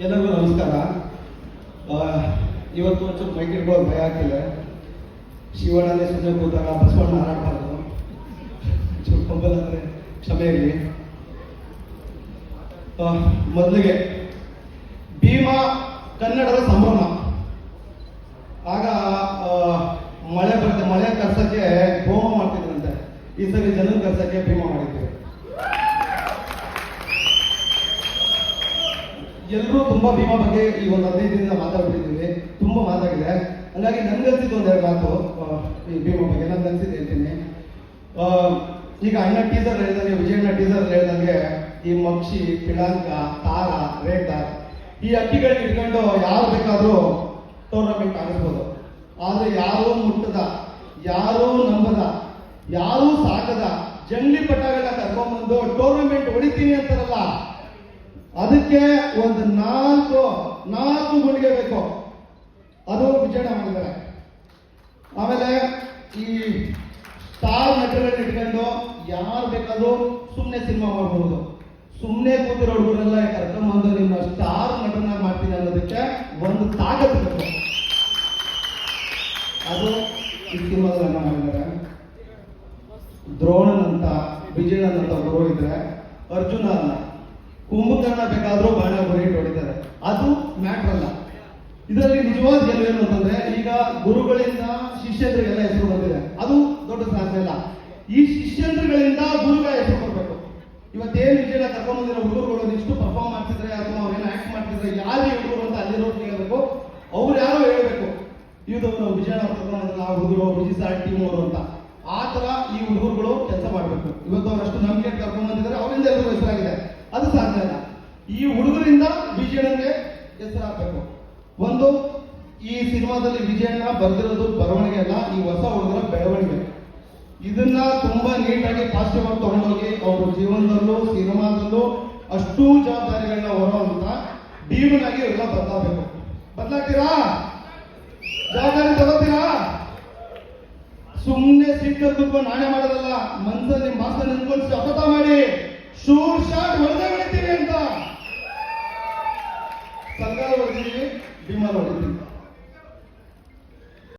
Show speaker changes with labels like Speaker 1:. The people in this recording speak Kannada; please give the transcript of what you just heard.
Speaker 1: ಎಲ್ಲರಿಗೂ ನಮಸ್ಕಾರ. ಇವತ್ತು ಒಂಚೂರು ಮೈಕ್ ಇಟ್ಕೊಳ್ಳೋದು ಭಯ ಆಗ್ತಿದೆ. ಶಿವಣ್ಣನೇ ಸುಮ್ಮನೆ ಕೂತಾಗ ಬಸವಣ್ಣ ಹಾರಾಡ್ಬಾರ್ದು, ಚೂರು ಕೊಂಬಲ್ ಅಂದರೆ ಕ್ಷಮೆ ಇರಲಿ. ಮೊದಲಿಗೆ ಭೀಮಾ ಕನ್ನಡದ ಸಂಭ್ರಮ. ಆಗ ಮಳೆ ಬರುತ್ತೆ, ಮಳೆ ಕರ್ಸಕ್ಕೆ ಹೋಮ ಮಾಡ್ತಿದ್ರಂತೆ. ಈ ಸರಿ ಜನನ ಕರ್ಸಕ್ಕೆ ಭೀಮಾ ಮಾಡಿದ್ವಿ. ಎಲ್ಲರೂ ತುಂಬಾ ಭೀಮಾ ಬಗ್ಗೆ ಈ ಒಂದು 15 ದಿನದಿಂದ ಮಾತಾಡ್ಬಿಟ್ಟಿದ್ದೀವಿ, ತುಂಬಾ ಮಾತಾಗಿದೆ. ಹಂಗಾಗಿ ನನ್ಗನ್ಸಿದ್ದು ಒಂದೆರಡು ಮಾತು ಈ ಭೀಮಾ ಬಗ್ಗೆ ನನ್ಗನ್ಸಿದ್ದು ಹೇಳ್ತೀನಿ. ಈಗ ಅಣ್ಣ ಟೀಸರ್ ಹೇಳ್ದಂಗೆ, ವಿಜಯಣ್ಣ ಟೀಸರ್ ಹೇಳ್ದಂಗೆ, ಈ ಮಕ್ಷಿ, ಪಿಳಾಂಕ, ತಾರ, ರೇಟಾರ್ ಈ ಅಕ್ಕಿಗಳನ್ನ ಇಟ್ಕೊಂಡು ಯಾರು ಬೇಕಾದ್ರೂ ಟೂರ್ನಮೆಂಟ್ ಆಡಿಸ್ಬೋದು. ಆದ್ರೆ ಯಾರೂ ಮುಟ್ಟದ, ಯಾರೂ ನಂಬದ, ಯಾರೂ ಸಾಕದ ಜಂಗ್ಲಿ ಪಟ್ಟಗಳನ್ನ ಕರ್ಕೊಂಡ್ಬಂದು ಟೂರ್ನಮೆಂಟ್ ಹೊಡಿತೀನಿ ಅಂತಾರಲ್ಲ, ಅದಕ್ಕೆ ಒಂದು ನಾಲ್ಕು ಗುಂಡಿಗೆ ಬೇಕು. ಅದು ವಿಜಯಣ್ಣ ಮಾಡಿದ್ದಾರೆ. ಆಮೇಲೆ ಈ ಸ್ಟಾರ್ ನಟಗಳನ್ನ ಇಟ್ಕೊಂಡು ಯಾರು ಬೇಕಾದ್ರೂ ಸುಮ್ಮನೆ ಸಿನಿಮಾ ಮಾಡಬಹುದು. ಸುಮ್ಮನೆ ಕೂತಿರೋ ಹುಡುಗರೆಲ್ಲ ಕರ್ಕೊಂಡ್ಬಂದು ನಿಮ್ಮ ಸ್ಟಾರ್ ನಟನ ಮಾಡ್ತೀನಿ ಅನ್ನೋದಕ್ಕೆ ಒಂದು ತಾಕತ್ತು ಬೇಕು. ಅದು ಈ ಸಿನಿಮಾದನ್ನ ಮಾಡಿದ್ದಾರೆ. ದ್ರೋಣನ್ ಅಂತ, ವಿಜಯಣ್ಣನ್ ಅಂತ ಗುರು ಇದ್ರೆ, ಅರ್ಜುನ ಅಲ್ಲ, ಕುಂಭಕರ್ಣ ಬೇಕಾದ್ರೂ ಬಾಣ ಗುರಿ ಹೊಡಿತಾರೆ. ಅದು ಮ್ಯಾಟ್ರ್ ಅಲ್ಲ. ಇದರಲ್ಲಿ ನಿಜವಾದ ಗೆಲುವೇನು ಅಂತಂದ್ರೆ, ಈಗ ಗುರುಗಳಿಂದ ಶಿಷ್ಯಂದ್ರಿಗೆಲ್ಲ ಹೆಸರು ಬಂದಿದೆ, ಅದು ದೊಡ್ಡ ಸಾಧನೆ ಇಲ್ಲ. ಈ ಶಿಷ್ಯಂದ್ರಗಳಿಂದ ಗುರುಗಳ ಹೆಸರು ಬರಬೇಕು. ಇವತ್ತೇನು ವಿಜಯನ ಕರ್ಕೊಂಡ್ಬಂದಿರೋ ಹುಡುಗರುಗಳು ಇಷ್ಟು ಪರ್ಫಾರ್ಮ್ ಮಾಡ್ತಿದ್ರೆ ಅಥವಾ ಅವ್ರೇನು ಆಕ್ಟ್ ಮಾಡ್ತಿದ್ರೆ, ಯಾರು ಹುಡುಗರು ಅಂತ ಅಲ್ಲಿರೋರು ಕೇಳಬೇಕು. ಅವ್ರು ಯಾರೋ ಹೇಳ್ಬೇಕು, ಇದು ನಾವು ವಿಜಯನ ಕರ್ಕೊಂಡ್ಬಂದ್ರೆ ಆ ಹುಡುಗರು ವಿಜಿ ಸಾರ್ ಟೀಮ್ ಅವರು ಅಂತ. ಆ ತರ ಈ ಹುಡುಗರುಗಳು ಕೆಲಸ ಮಾಡ್ಬೇಕು. ಇವತ್ತು ಅವರಷ್ಟು ನಂಬಿಕೆ ಕರ್ಕೊಂಡ್ಬಂದಿದ್ದಾರೆ, ಅವರಿಂದ ಎಲ್ಲರೂ ಹೆಸರಾಗಿದೆ. ಅದು ಸಾಧ್ಯ ಇಲ್ಲ. ಈ ಹುಡುಗರಿಂದ ವಿಜಯಣ್ಣಗೆ ಹೆಸರಾಗಬೇಕು. ಒಂದು, ಈ ಸಿನಿಮಾದಲ್ಲಿ ವಿಜಯಣ್ಣ ಬರ್ದಿರೋದು ಬರವಣಿಗೆ ಅಲ್ಲ, ಈ ಹೊಸ ಹುಡುಗರ ಬೆಳವಣಿಗೆ. ಇದನ್ನ ತುಂಬಾ ನೀಟಾಗಿ ಪಾಸಿಟಿವ್ ಆಗಿ ತಗೊಂಡೋಗಿ ಅವ್ರ ಜೀವನದಲ್ಲೂ ಸಿನಿಮಾದಲ್ಲೂ ಅಷ್ಟೂ ಜವಾಬ್ದಾರಿಗಳನ್ನ ಹೊರುವಂತ ಭೀಮನಾಗಿ ಎಲ್ಲ ಬದಲಾಗಬೇಕು. ಬದಲಾಗ್ತೀರಾ? ಜವಾಬ್ದಾರಿ ತಗೋತೀರಾ? ಸುಮ್ಮನೆ ಸಿಟ್ಟು ಕುತ್ಕೊಂಡು ನಾಳೆ ಮಾಡೋದಲ್ಲ, ಮನಸ್ಸಲ್ಲಿ